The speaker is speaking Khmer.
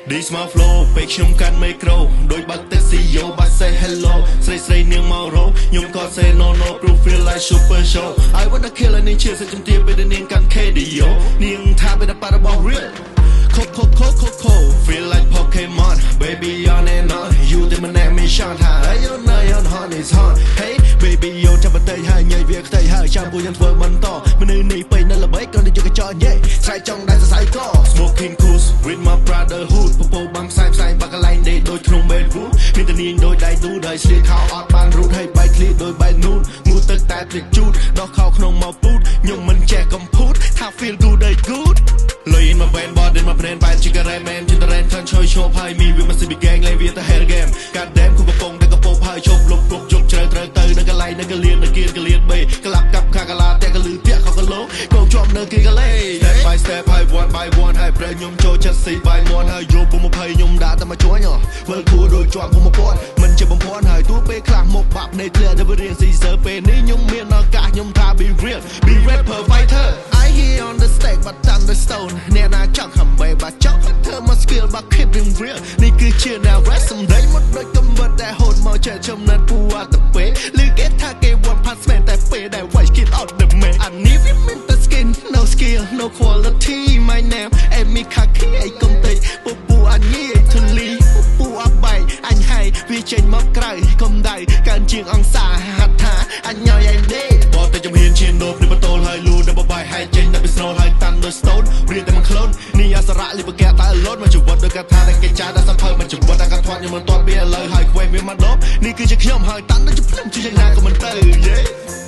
This my flow ពេលខ្ញុំកាន់មីក្រូដូចបាក់តេស៊ីយ៉ូបាត់ say hello ស្រីស្រីនាងមករោខ្ញុំក៏ say no no proof feel like super show I wanna kill នាងជាសិជំទាបពេលនាងកាន់ KDO នាងថាពេលតែរបស់ real Coco feel like Pokemon baby on and on you the man me shot high you know you hot is hot hey baby yo ចាំបតៃហើយញ៉ៃវាខ្ទៃហើយចាំពួកយើងធ្វើបន្តមនុស្សនេះពេញនៅល្បីក៏និយាយកញ្ចក់ញ៉ៃស្រែកចង់ដែរសរសៃក smoking cool with my brotherhood ពពោបាំងផ្សាយបាក់កន្លែងដេកដូចក្នុង bedroom មានតែនាងដូចដៃទូដោយស្លៀកខោអត់បានរូតហើយបែកឃ្លៀដូចបែកនូនងូតទឹកតែព្រាកជូតដោះខោក្នុងមកពូតខ្ញុំមិនចេះកំពូតថា feel good ដូច good លុយ in my band board in my brain បែបជាការ៉េមែនជាតរ៉េនខានឈយឈប់ហើយមីវាមិនសិបហ្គេងលេងវាទៅ hell game កាត់ damn គូកំពុងតែកំពុងហើយជប់លុបគប់ជប់ជ្រៅត្រូវទៅនៅកន្លែងនៅកលៀននៅគៀនកលៀនបេក្លាប់កាប់ខាកលាតែកលឺតាក់ខកលោកោជាប់នៅគៀនកលេ step by step ហើយ one by one ហើយប្រើខ្ញុំចូលចិត្តស៊ីបាយមន់ហើយយកពុំ20ខ្ញុំដាក់តែមកជួញវិលគួរដូចជាប់ពុំ1000មិនជាបំភ័ន្តហើយទោះពេលខ្លះមកបាប់នៃធ្លាក់ទៅរៀងស៊ីសើពេលនេះខ្ញុំមានឱកាសខ្ញុំថា be real be rapper fighter I here on the stage but on the stone អ្នកណាចង់ខំបែបាចង់ធ្វើមក skill បា keep it real នេះគឺជា now rest សំដីមកដូចកំបិតដែលហូតមកចេះចំណិតពូអត់ទៅពេលឬគេថាគេ one pass man តែពេលដែល watch get out the man I need it in the skin no skill no quality my name អេមីខាគីអីកុំតិចពូអញងាយធូលីពូអត់បែកអញហើយវាចេញមកក្រៅកុំដៅកើនជាងអង្សាហាត់ថាអញញ៉ៃឯងទេបោះតែចំហៀនឈានដូបនេះបតូលហើយលូដល់បបាយហើយចេញតែពីស្នូលហើយតាន់ដូច stone រៀនតែមកខ្លួននេះអសរៈលិបកែតែអលូនមកជីវិតដូចកាថាតែគេចាតែសភៅមកជីវិតតែកាត់ធាត់ខ្ញុំមិនទាត់ពីឥឡូវហើយខ្វែងវាមកដប់នេះគឺជាខ្ញុំហើយតាន់ដូចភ្លឹមជាយ៉ាងណាក៏មិនទៅយេ